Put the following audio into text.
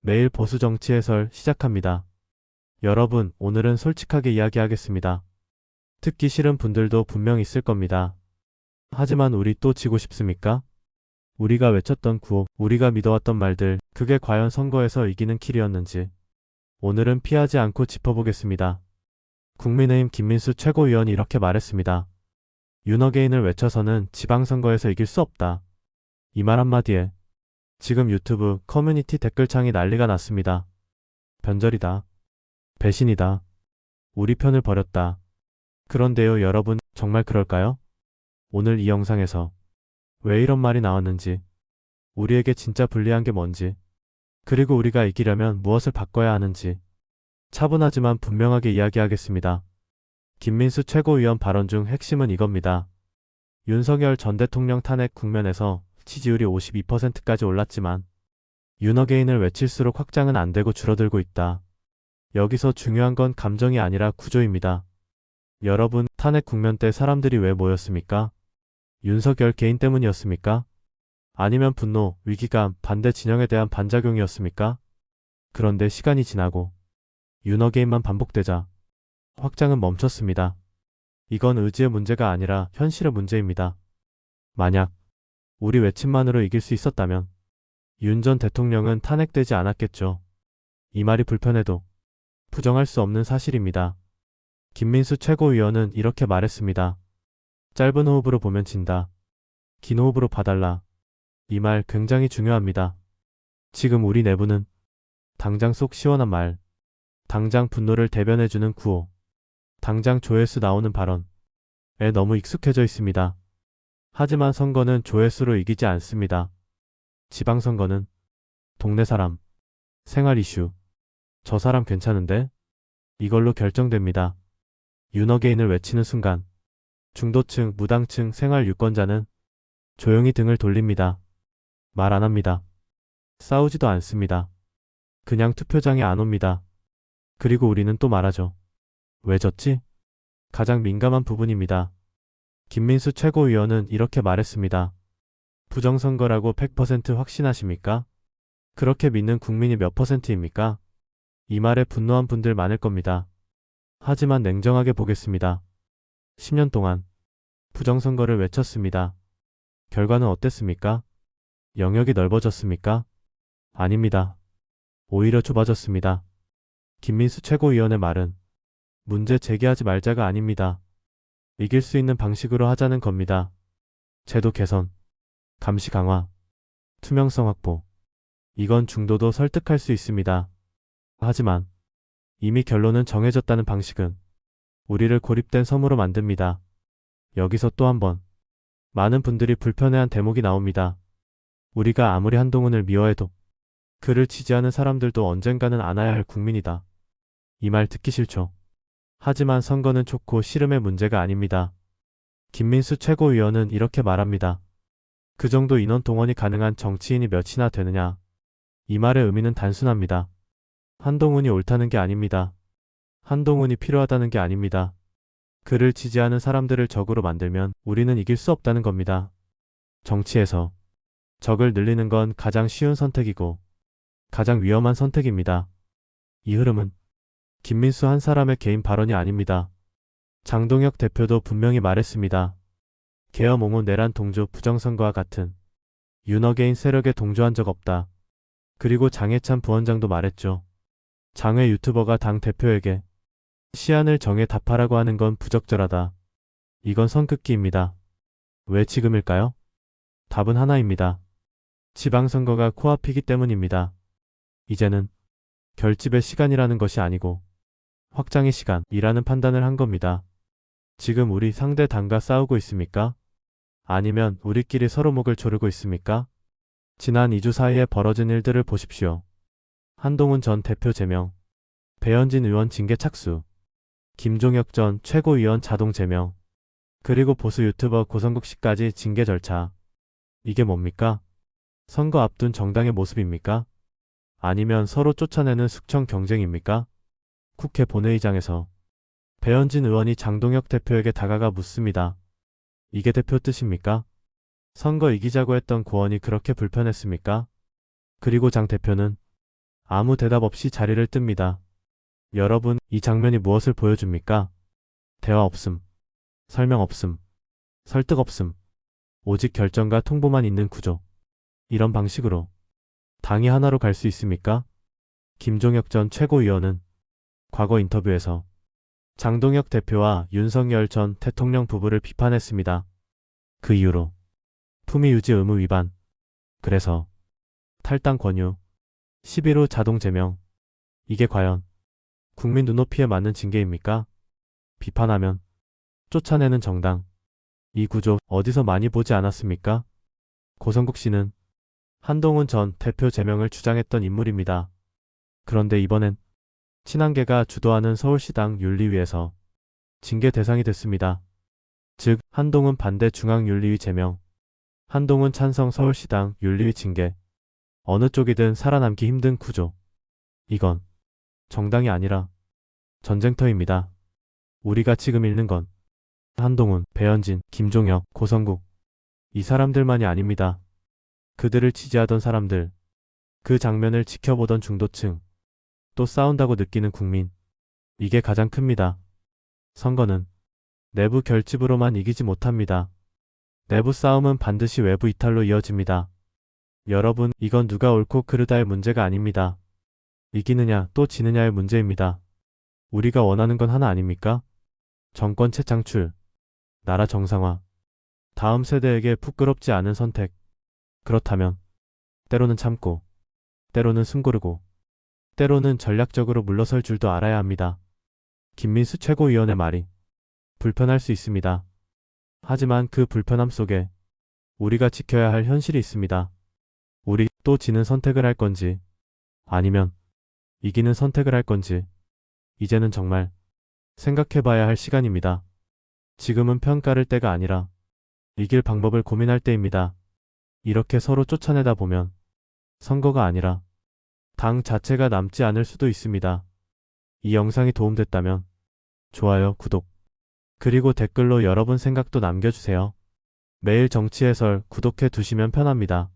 매일 보수 정치 해설 시작합니다. 여러분, 오늘은 솔직하게 이야기하겠습니다. 듣기 싫은 분들도 분명 있을 겁니다. 하지만 우리 또 지고 싶습니까? 우리가 외쳤던 구호, 우리가 믿어왔던 말들, 그게 과연 선거에서 이기는 길이었는지 오늘은 피하지 않고 짚어보겠습니다. 국민의힘 김민수 최고위원이 이렇게 말했습니다. 윤어게인을 외쳐서는 지방선거에서 이길 수 없다. 이 말 한마디에 지금 유튜브 커뮤니티 댓글창이 난리가 났습니다. 변절이다. 배신이다. 우리 편을 버렸다. 그런데요, 여러분, 정말 그럴까요? 오늘 이 영상에서 왜 이런 말이 나왔는지, 우리에게 진짜 불리한 게 뭔지, 그리고 우리가 이기려면 무엇을 바꿔야 하는지 차분하지만 분명하게 이야기하겠습니다. 김민수 최고위원 발언 중 핵심은 이겁니다. 윤석열 전 대통령 탄핵 국면에서 지지율이 52%까지 올랐지만 윤어게인을 외칠수록 확장은 안 되고 줄어들고 있다. 여기서 중요한 건 감정이 아니라 구조입니다. 여러분, 탄핵 국면 때 사람들이 왜 모였습니까? 윤석열 개인 때문이었습니까? 아니면 분노, 위기감, 반대 진영에 대한 반작용이었습니까? 그런데 시간이 지나고 윤어게인만 반복되자 확장은 멈췄습니다. 이건 의지의 문제가 아니라 현실의 문제입니다. 만약 우리 외침만으로 이길 수 있었다면 윤 전 대통령은 탄핵되지 않았겠죠. 이 말이 불편해도 부정할 수 없는 사실입니다. 김민수 최고위원은 이렇게 말했습니다. 짧은 호흡으로 보면 진다. 긴 호흡으로 봐달라. 이 말 굉장히 중요합니다. 지금 우리 내부는 당장 속 시원한 말, 당장 분노를 대변해주는 구호, 당장 조회수 나오는 발언에 너무 익숙해져 있습니다. 하지만 선거는 조회수로 이기지 않습니다. 지방선거는 동네 사람, 생활 이슈, 저 사람 괜찮은데? 이걸로 결정됩니다. 윤어게인을 외치는 순간 중도층, 무당층, 생활 유권자는 조용히 등을 돌립니다. 말 안 합니다. 싸우지도 않습니다. 그냥 투표장에 안 옵니다. 그리고 우리는 또 말하죠. 왜 졌지? 가장 민감한 부분입니다. 김민수 최고위원은 이렇게 말했습니다. 부정선거라고 100% 확신하십니까? 그렇게 믿는 국민이 몇 %입니까? 이 말에 분노한 분들 많을 겁니다. 하지만 냉정하게 보겠습니다. 10년 동안 부정선거를 외쳤습니다. 결과는 어땠습니까? 영역이 넓어졌습니까? 아닙니다. 오히려 좁아졌습니다. 김민수 최고위원의 말은 문제 제기하지 말자가 아닙니다. 이길 수 있는 방식으로 하자는 겁니다. 제도 개선, 감시 강화, 투명성 확보. 이건 중도도 설득할 수 있습니다. 하지만 이미 결론은 정해졌다는 방식은 우리를 고립된 섬으로 만듭니다. 여기서 또 한 번 많은 분들이 불편해한 대목이 나옵니다. 우리가 아무리 한동훈을 미워해도 그를 지지하는 사람들도 언젠가는 안아야 할 국민이다. 이 말 듣기 싫죠. 하지만 선거는 좋고 싫음의 문제가 아닙니다. 김민수 최고위원은 이렇게 말합니다. 그 정도 인원 동원이 가능한 정치인이 몇이나 되느냐. 이 말의 의미는 단순합니다. 한동훈이 옳다는 게 아닙니다. 한동훈이 필요하다는 게 아닙니다. 그를 지지하는 사람들을 적으로 만들면 우리는 이길 수 없다는 겁니다. 정치에서 적을 늘리는 건 가장 쉬운 선택이고 가장 위험한 선택입니다. 이 흐름은 김민수 한 사람의 개인 발언이 아닙니다. 장동혁 대표도 분명히 말했습니다. 계엄 옹호 내란 동조 부정선거와 같은 윤어게인 세력에 동조한 적 없다. 그리고 장해찬 부원장도 말했죠. 장외 유튜버가 당 대표에게 시안을 정해 답하라고 하는 건 부적절하다. 이건 선긋기입니다. 왜 지금일까요? 답은 하나입니다. 지방선거가 코앞이기 때문입니다. 이제는 결집의 시간이라는 것이 아니고 확장의 시간이라는 판단을 한 겁니다. 지금 우리 상대 당과 싸우고 있습니까? 아니면 우리끼리 서로 목을 조르고 있습니까? 지난 2주 사이에 벌어진 일들을 보십시오. 한동훈 전 대표 제명, 배현진 의원 징계 착수, 김종혁 전 최고위원 자동 제명, 그리고 보수 유튜버 고성국 씨까지 징계 절차. 이게 뭡니까? 선거 앞둔 정당의 모습입니까? 아니면 서로 쫓아내는 숙청 경쟁입니까? 국회 본회의장에서 배현진 의원이 장동혁 대표에게 다가가 묻습니다. 이게 대표 뜻입니까? 선거 이기자고 했던 고언이 그렇게 불편했습니까? 그리고 장 대표는 아무 대답 없이 자리를 뜹니다. 여러분, 이 장면이 무엇을 보여줍니까? 대화 없음, 설명 없음, 설득 없음, 오직 결정과 통보만 있는 구조. 이런 방식으로 당이 하나로 갈 수 있습니까? 김종혁 전 최고위원은 과거 인터뷰에서 장동혁 대표와 윤석열 전 대통령 부부를 비판했습니다. 그 이후로 품위 유지 의무 위반, 그래서 탈당 권유, 11호 자동 제명, 이게 과연 국민 눈높이에 맞는 징계입니까? 비판하면 쫓아내는 정당, 이 구조 어디서 많이 보지 않았습니까? 고성국 씨는 한동훈 전 대표 제명을 주장했던 인물입니다. 그런데 이번엔 친한계가 주도하는 서울시당 윤리위에서 징계 대상이 됐습니다. 즉, 한동훈 반대 중앙윤리위 제명, 한동훈 찬성 서울시당 윤리위 징계. 어느 쪽이든 살아남기 힘든 구조. 이건 정당이 아니라 전쟁터입니다. 우리가 지금 읽는 건 한동훈, 배현진, 김종혁, 고성국, 이 사람들만이 아닙니다. 그들을 지지하던 사람들, 그 장면을 지켜보던 중도층, 또 싸운다고 느끼는 국민. 이게 가장 큽니다. 선거는 내부 결집으로만 이기지 못합니다. 내부 싸움은 반드시 외부 이탈로 이어집니다. 여러분, 이건 누가 옳고 그르다의 문제가 아닙니다. 이기느냐 또 지느냐의 문제입니다. 우리가 원하는 건 하나 아닙니까? 정권 재창출, 나라 정상화, 다음 세대에게 부끄럽지 않은 선택. 그렇다면 때로는 참고, 때로는 숨 고르고, 때로는 전략적으로 물러설 줄도 알아야 합니다. 김민수 최고위원의 말이 불편할 수 있습니다. 하지만 그 불편함 속에 우리가 지켜야 할 현실이 있습니다. 우리 또 지는 선택을 할 건지, 아니면 이기는 선택을 할 건지, 이제는 정말 생각해봐야 할 시간입니다. 지금은 평가를 때가 아니라 이길 방법을 고민할 때입니다. 이렇게 서로 쫓아내다 보면 선거가 아니라 당 자체가 남지 않을 수도 있습니다. 이 영상이 도움됐다면 좋아요, 구독, 그리고 댓글로 여러분 생각도 남겨주세요. 매일 정치 해설 구독해 두시면 편합니다.